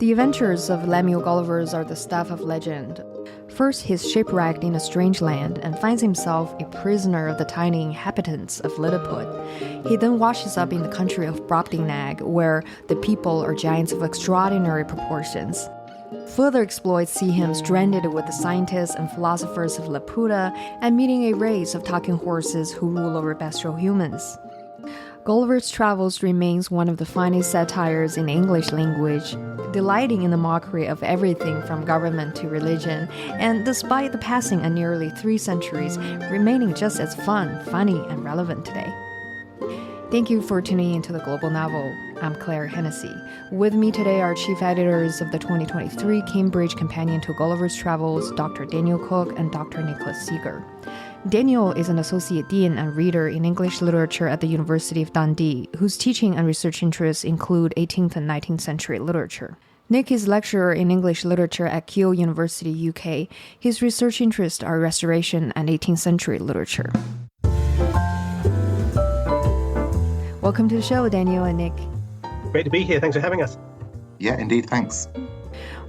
The adventures of Lemuel Gulliver are the stuff of legend. First, he's shipwrecked in a strange land and finds himself a prisoner of the tiny inhabitants of Lilliput. He then washes up in the country of Brobdingnag, where the people are giants of extraordinary proportions. Further exploits see him stranded with the scientists and philosophers of Laputa and meeting a race of talking horses who rule over bestial humans. Gulliver's Travels remains one of the finest satires in the English language, delighting in the mockery of everything from government to religion, and despite the passing of nearly 3 centuries, remaining just as fun, funny, and relevant today. Thank you for tuning into The Global Novel. I'm Claire Hennessy. With me today are chief editors of the 2023 Cambridge Companion to Gulliver's Travels, Dr. Daniel Cook and Dr. Nicholas Seager. Daniel is an associate dean and reader in English literature at the University of Dundee, whose teaching and research interests include 18th and 19th century literature. Nick is lecturer in English literature at Keele University, UK. His research interests are restoration and 18th century literature. Welcome to the show, Daniel and Nick. Great to be here. Thanks for having us. Yeah, indeed. Thanks.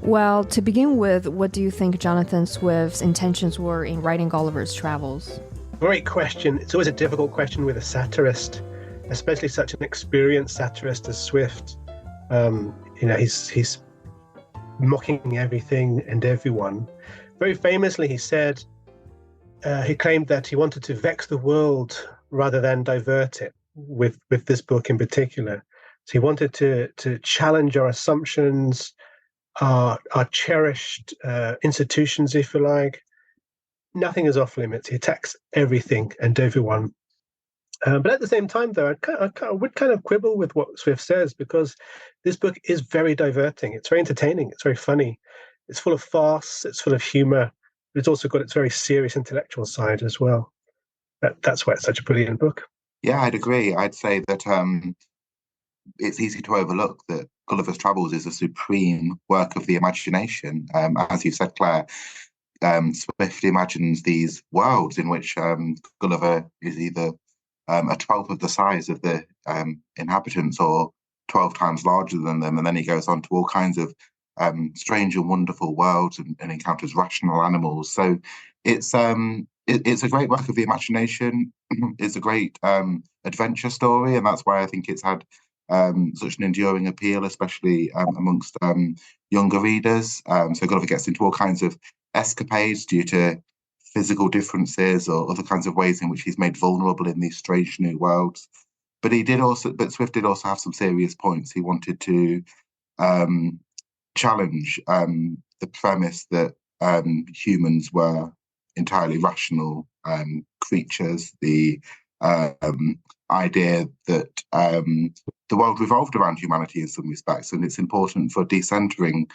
Well, to begin with, what do you think Jonathan Swift's intentions were in writing Gulliver's Travels? Great question. It's always a difficult question with a satirist, especially such an experienced satirist as Swift. He's mocking everything and everyone. Very famously, he said, he claimed that he wanted to vex the world rather than divert it with this book in particular. So he wanted to challenge our assumptions, our cherished institutions, if you like. Nothing is off limits. He attacks everything and everyone. But at the same time, though, I would kind of quibble with what Swift says, because this book is very diverting. It's very entertaining. It's very funny. It's full of farce. It's full of humor. But it's also got its very serious intellectual side as well. That's why it's such a brilliant book. Yeah, I'd agree. I'd say that it's easy to overlook that Gulliver's Travels is a supreme work of the imagination. As you said, Claire, Swift imagines these worlds in which Gulliver is either a 12th of the size of the inhabitants or 12 times larger than them. And then he goes on to all kinds of strange and wonderful worlds and encounters rational animals. So it's a great work of the imagination. It's a great adventure story. And that's why I think it's had such an enduring appeal, especially amongst younger readers. So Gulliver gets into all kinds of escapades due to physical differences or other kinds of ways in which he's made vulnerable in these strange new worlds. But Swift did also have some serious points. He wanted to challenge the premise that humans were entirely rational creatures, the idea that the world revolved around humanity in some respects, and it's important for decentering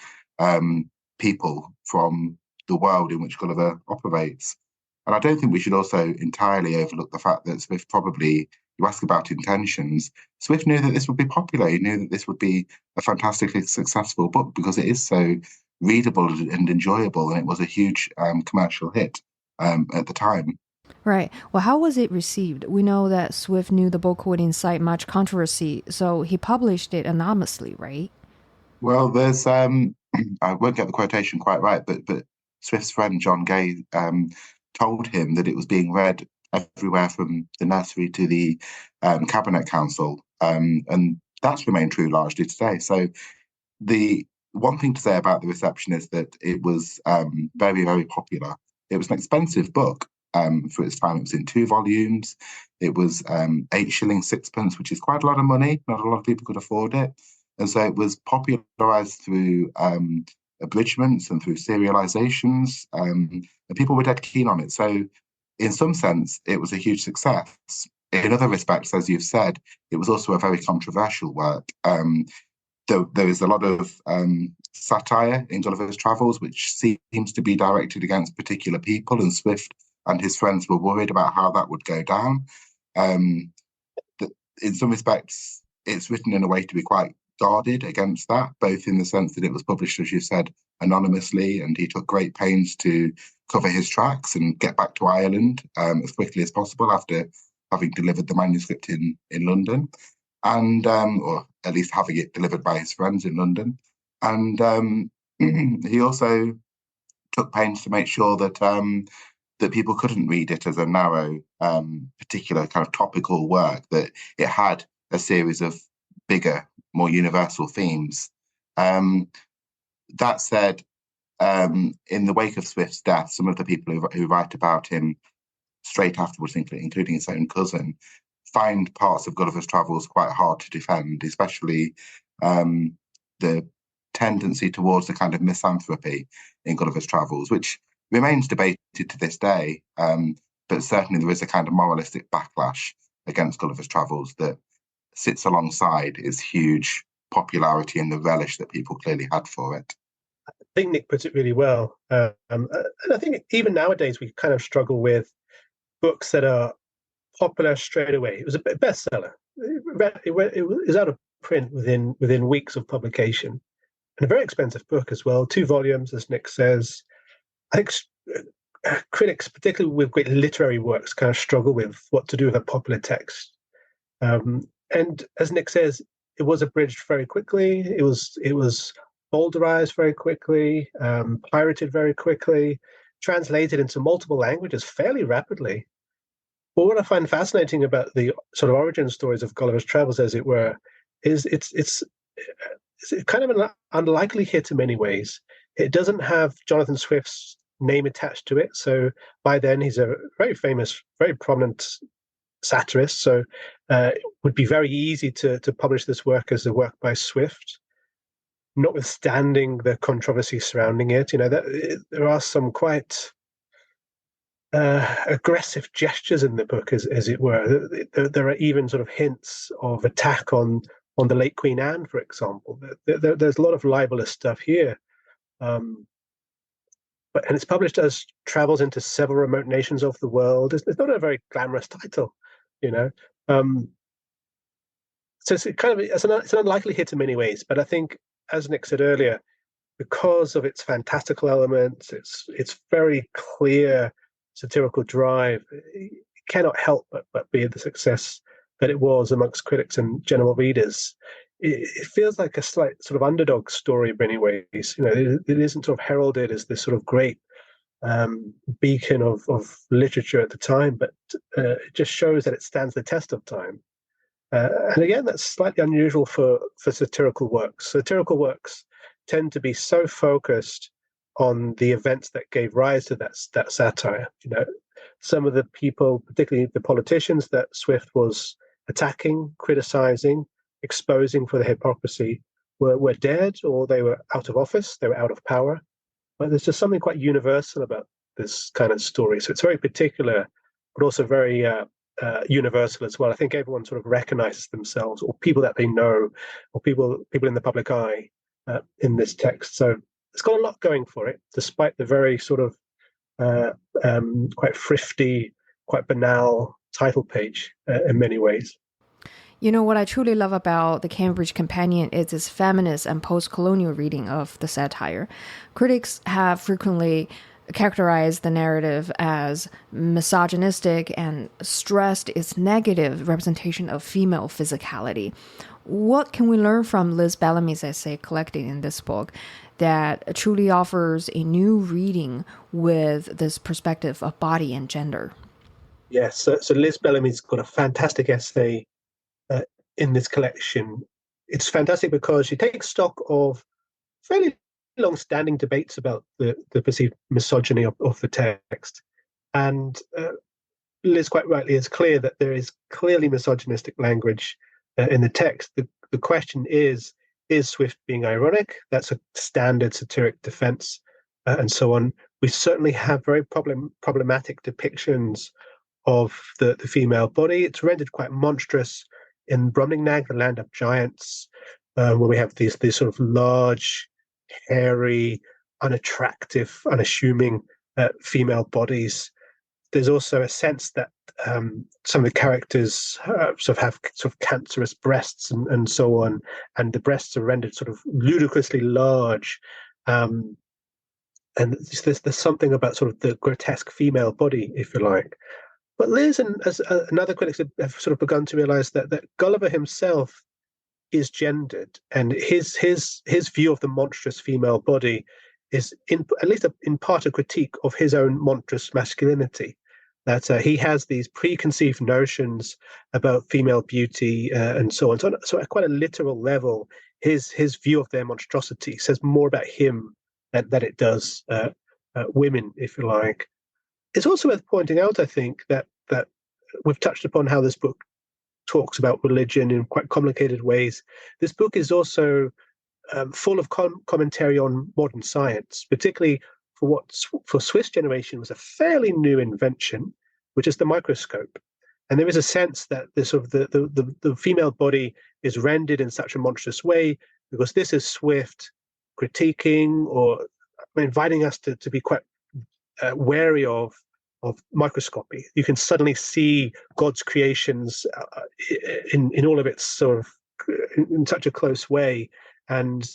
people from the world in which Gulliver operates. And I don't think we should also entirely overlook the fact that Swift probably, you ask about intentions, Swift knew that this would be popular. He knew that this would be a fantastically successful book because it is so readable and enjoyable, and it was a huge commercial hit at the time. Right. Well, how was it received? We know that Swift knew the book would incite much controversy, so he published it anonymously, right? Well, there's I won't get the quotation quite right, but Swift's friend John Gay told him that it was being read everywhere from the nursery to the cabinet council, and that's remained true largely today. So the one thing to say about the reception is that it was very, very popular. It was an expensive book for its time. It was in 2 volumes. It was 8 shillings 6pence, which is quite a lot of money. Not a lot of people could afford it. And so it was popularized through abridgments and through serializations, and people were dead keen on it. So in some sense, it was a huge success. In other respects, as you've said, it was also a very controversial work. There is a lot of satire in Gulliver's Travels, which seems to be directed against particular people, and Swift and his friends were worried about how that would go down. In some respects, it's written in a way to be quite guarded against that, both in the sense that it was published, as you said, anonymously, and he took great pains to cover his tracks and get back to Ireland as quickly as possible after having delivered the manuscript in London, and or at least having it delivered by his friends in London. And he also took pains to make sure that that people couldn't read it as a narrow, particular kind of topical work, that it had a series of bigger, more universal themes. That said, in the wake of Swift's death, some of the people who write about him straight afterwards, including his own cousin, find parts of Gulliver's Travels quite hard to defend, especially the tendency towards the kind of misanthropy in Gulliver's Travels, which remains debated to this day. But certainly there is a kind of moralistic backlash against Gulliver's Travels that sits alongside its huge popularity and the relish that people clearly had for it. I think Nick puts it really well. And I think even nowadays we kind of struggle with books that are popular straight away. It was a bestseller. It was out of print within weeks of publication. And a very expensive book as well. 2 volumes, as Nick says. I think critics, particularly with great literary works, kind of struggle with what to do with a popular text. And as Nick says, it was abridged very quickly. It was bowdlerized very quickly, pirated very quickly, translated into multiple languages fairly rapidly. But what I find fascinating about the sort of origin stories of Gulliver's Travels, as it were, is it's kind of an unlikely hit in many ways. It doesn't have Jonathan Swift's name attached to it. So by then he's a very famous, very prominent satirist. So it would be very easy to publish this work as a work by Swift, notwithstanding the controversy surrounding it. There are some quite aggressive gestures in the book, as it were. There are even sort of hints of attack on the late Queen Anne, for example. There's a lot of libelous stuff here. And it's published as Travels into Several Remote Nations of the World. It's not a very glamorous title, So it's an unlikely hit in many ways. But I think, as Nick said earlier, because of its fantastical elements, its very clear satirical drive, it cannot help but be the success that it was amongst critics and general readers. It feels like a slight sort of underdog story in many ways. It isn't sort of heralded as this sort of great beacon of literature at the time, but it just shows that it stands the test of time. And again, that's slightly unusual for satirical works. Satirical works tend to be so focused on the events that gave rise to that satire. Some of the people, particularly the politicians that Swift was attacking, criticizing, exposing for the hypocrisy, were dead, or they were out of office, they were out of power. But there's just something quite universal about this kind of story. So it's very particular, but also very universal as well. I think everyone sort of recognizes themselves, or people that they know, or people in the public eye in this text. So it's got a lot going for it, despite the very sort of quite thrifty, quite banal title page in many ways. What I truly love about the Cambridge Companion is its feminist and post-colonial reading of the satire. Critics have frequently characterized the narrative as misogynistic and stressed its negative representation of female physicality. What can we learn from Liz Bellamy's essay collected in this book that truly offers a new reading with this perspective of body and gender? Yes, so Liz Bellamy's got a fantastic essay in this collection. It's fantastic because she takes stock of fairly long-standing debates about the perceived misogyny of the text. And Liz quite rightly is clear that there is clearly misogynistic language in the text. The question is Swift being ironic? That's a standard satiric defense and so on. We certainly have very problematic depictions of the female body. It's rendered quite monstrous in Brobdingnag, the land of giants, where we have these sort of large, hairy, unattractive, unassuming female bodies. There's also a sense that some of the characters sort of have sort of cancerous breasts and so on, and the breasts are rendered sort of ludicrously large. And there's something about sort of the grotesque female body, if you like. But Liz and another critics have sort of begun to realize that Gulliver himself is gendered, and his view of the monstrous female body is at least in part a critique of his own monstrous masculinity. That he has these preconceived notions about female beauty and so on. So at quite a literal level, his view of their monstrosity says more about him than it does women, if you like. It's also worth pointing out, I think, that we've touched upon how this book talks about religion in quite complicated ways. This book is also full of commentary on modern science, particularly for what for Swift's generation was a fairly new invention, which is the microscope. And there is a sense that this sort of the female body is rendered in such a monstrous way because this is Swift critiquing or inviting us to be quite wary of microscopy. You can suddenly see God's creations in all of its sort of in such a close way, and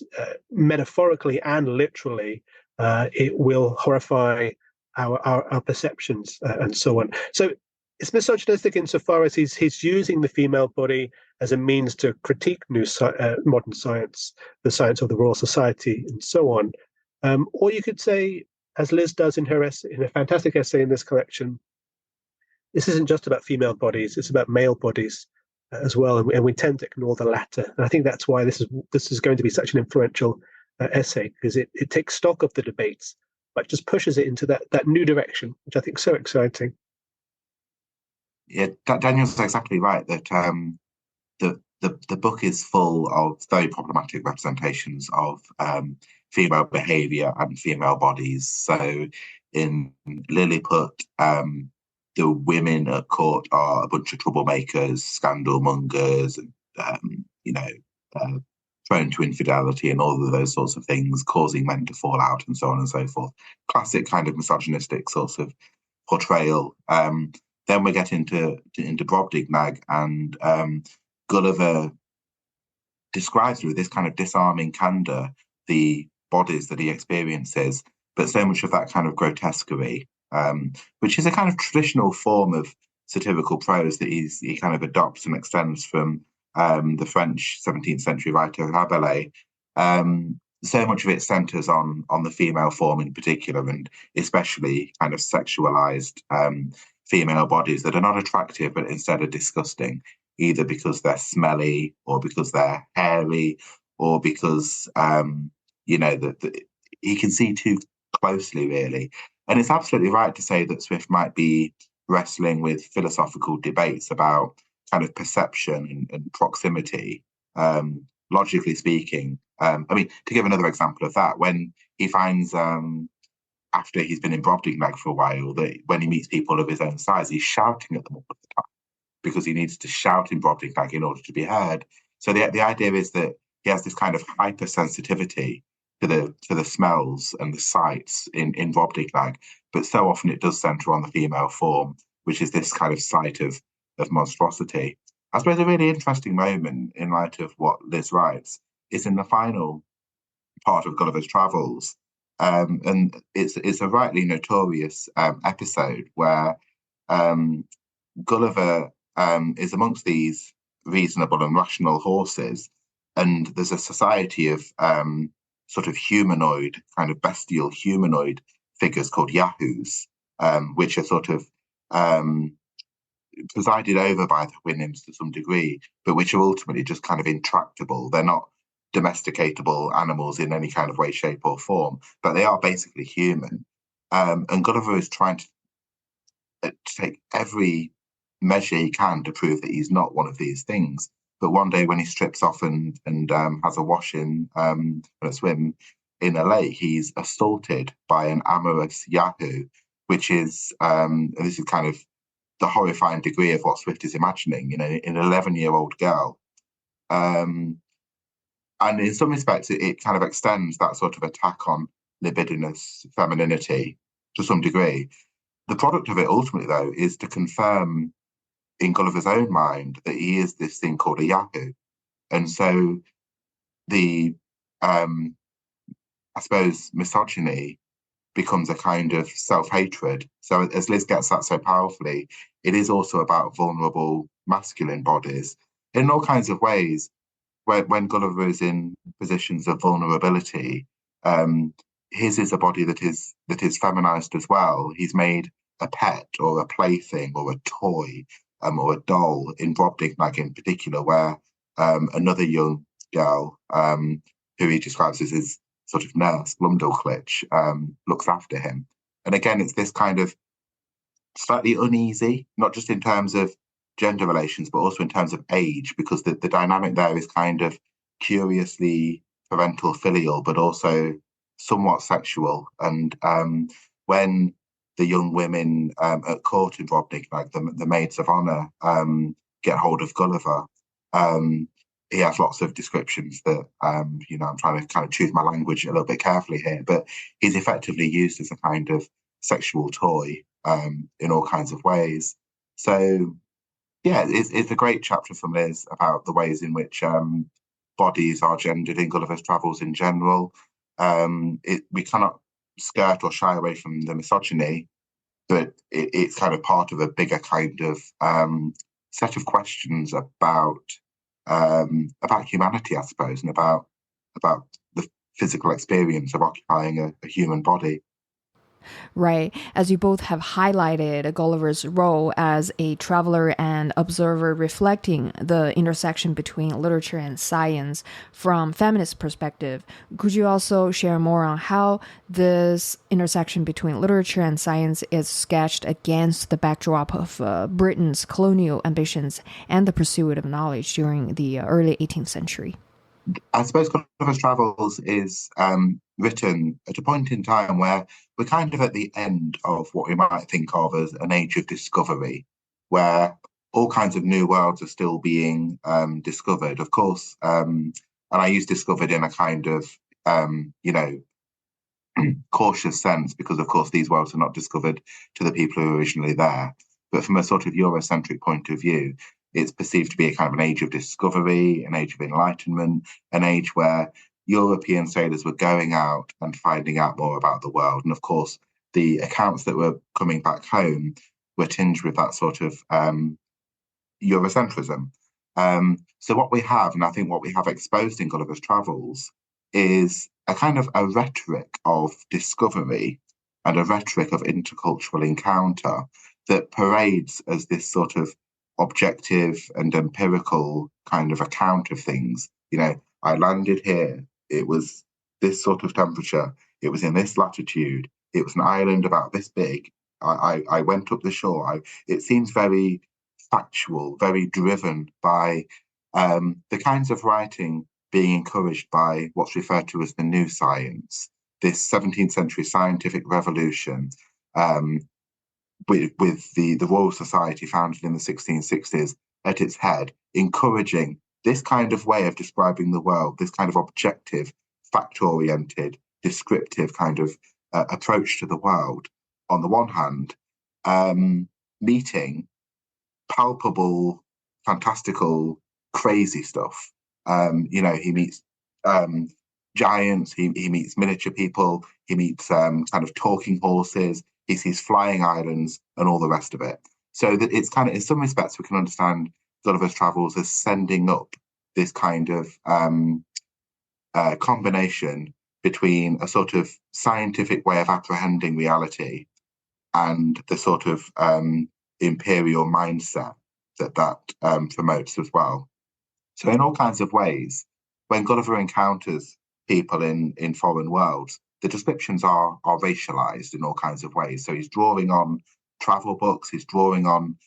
metaphorically and literally, it will horrify our perceptions and so on. So it's misogynistic insofar as he's using the female body as a means to critique modern science, the science of the Royal Society, and so on. Or you could say, as Liz does in her essay, in a fantastic essay in this collection, this isn't just about female bodies; it's about male bodies as well, and we tend to ignore the latter. And I think that's why this is going to be such an influential essay, because it takes stock of the debates, but just pushes it into that new direction, which I think is so exciting. Yeah, Daniel's exactly right that the book is full of very problematic representations of female behaviour and female bodies. So in Lilliput, the women at court are a bunch of troublemakers, scandal mongers, and prone to infidelity and all of those sorts of things, causing men to fall out and so on and so forth. Classic kind of misogynistic sorts of portrayal. Then we get into Brobdingnag, and Gulliver describes with this kind of disarming candour the bodies that he experiences, but so much of that kind of grotesquerie, which is a kind of traditional form of satirical prose that he kind of adopts and extends from the French 17th century writer Rabelais. So much of it centres on the female form in particular, and especially kind of sexualised female bodies that are not attractive, but instead are disgusting, either because they're smelly or because they're hairy or because, he can see too closely, really. And it's absolutely right to say that Swift might be wrestling with philosophical debates about kind of perception and proximity, logically speaking. To give another example of that, when he finds, after he's been in Brobdingnag for a while, that when he meets people of his own size, he's shouting at them all the time because he needs to shout in Brobdingnag in order to be heard. So the idea is that he has this kind of hypersensitivity to the smells and the sights in Brobdingnag, but so often it does centre on the female form, which is this kind of site of monstrosity. I suppose a really interesting moment in light of what Liz writes is in the final part of Gulliver's Travels, and it's a rightly notorious episode where Gulliver is amongst these reasonable and rational horses, and there's a society of sort of humanoid, kind of bestial humanoid figures called yahoos, which are sort of presided over by the Houyhnhnms to some degree, but which are ultimately just kind of intractable. They're not domesticatable animals in any kind of way, shape or form, but they are basically human. And Gulliver is trying to take every measure he can to prove that he's not one of these things. But one day when he strips off and has a wash in a swim in a lake, he's assaulted by an amorous yahoo, which is, and this is kind of the horrifying degree of what Swift is imagining, an 11-year-old girl. And in some respects, it kind of extends that sort of attack on libidinous femininity to some degree. The product of it ultimately, though, is to confirm in Gulliver's own mind that he is this thing called a yahoo. And so the, I suppose, misogyny becomes a kind of self-hatred. So as Liz gets at so powerfully, it is also about vulnerable masculine bodies in all kinds of ways. when Gulliver is in positions of vulnerability, his is a body that is feminized as well. He's made a pet or a plaything or a toy or a doll in Brobdingnag in particular, where another young girl who he describes as his sort of nurse, Glumdalclitch, looks after him. And again, it's this kind of slightly uneasy, not just in terms of gender relations, but also in terms of age, because the dynamic there is kind of curiously parental filial, but also somewhat sexual. And when the young women at court in Brobdingnag, the maids of honour, get hold of Gulliver, he has lots of descriptions that, I'm trying to kind of choose my language a little bit carefully here, but he's effectively used as a kind of sexual toy in all kinds of ways. So, yeah, it's a great chapter from Liz about the ways in which bodies are gendered in Gulliver's Travels in general. We cannot skirt or shy away from the misogyny, but it's kind of part of a bigger kind of set of questions about humanity, I suppose, and about the physical experience of occupying a human body. Right. As you both have highlighted Gulliver's role as a traveler and observer reflecting the intersection between literature and science from feminist perspective, could you also share more on how this intersection between literature and science is sketched against the backdrop of Britain's colonial ambitions and the pursuit of knowledge during the early 18th century? I suppose Gulliver's Travels is written at a point in time where we're kind of at the end of what we might think of as an age of discovery, where all kinds of new worlds are still being discovered. Of course, and I use discovered in a kind of, cautious sense, because, of course, these worlds are not discovered to the people who were originally there. But from a sort of Eurocentric point of view, it's perceived to be a kind of an age of discovery, an age of enlightenment, an age where European sailors were going out and finding out more about the world. And of course, the accounts that were coming back home were tinged with that sort of Eurocentrism. So what we have, and I think what we have exposed in Gulliver's Travels, is a kind of a rhetoric of discovery and a rhetoric of intercultural encounter that parades as this sort of objective and empirical kind of account of things. I landed here, it was this sort of temperature, it was in this latitude, it was an island about this big, I went up the shore. It seems very factual, very driven by the kinds of writing being encouraged by what's referred to as the new science, this 17th century scientific revolution, with the Royal Society founded in the 1660s at its head, encouraging this kind of way of describing the world, this kind of objective, fact-oriented, descriptive kind of approach to the world. On the one hand, meeting palpable, fantastical, crazy stuff. He meets giants, he meets miniature people, he meets kind of talking horses, he sees flying islands and all the rest of it. So that it's kind of, in some respects, we can understand Gulliver's Travels as sending up this kind of combination between a sort of scientific way of apprehending reality and the sort of imperial mindset that promotes as well. So in all kinds of ways, when Gulliver encounters people in foreign worlds, the descriptions are racialized in all kinds of ways. So he's drawing on travel books, he's drawing on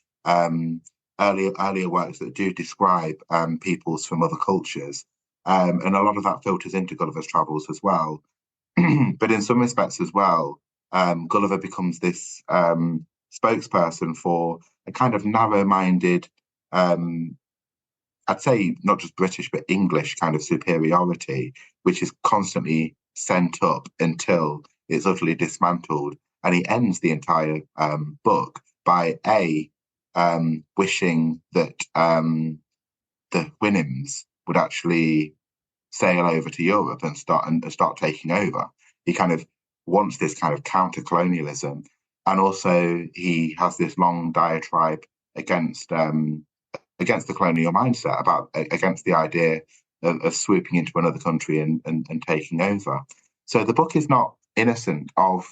earlier works that do describe peoples from other cultures. And a lot of that filters into Gulliver's Travels as well. But in some respects as well, Gulliver becomes this spokesperson for a kind of narrow-minded, I'd say not just British, but English kind of superiority, which is constantly sent up until it's utterly dismantled. And he ends the entire book by wishing that the Houyhnhnms would actually sail over to Europe and start taking over. He kind of wants this kind of counter-colonialism. And also he has this long diatribe against the colonial mindset, against the idea of swooping into another country and taking over. So the book is not innocent of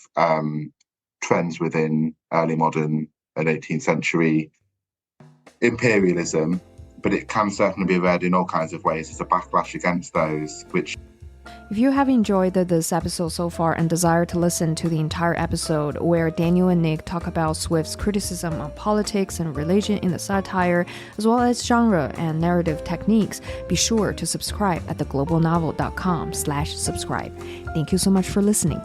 trends within early modern and 18th century imperialism, but it can certainly be read in all kinds of ways as a backlash against those which. If you have enjoyed this episode so far and desire to listen to the entire episode where Daniel and Nick talk about Swift's criticism on politics and religion in the satire, as well as genre and narrative techniques, be sure to subscribe at theglobalnovel.com/subscribe. Thank you so much for listening.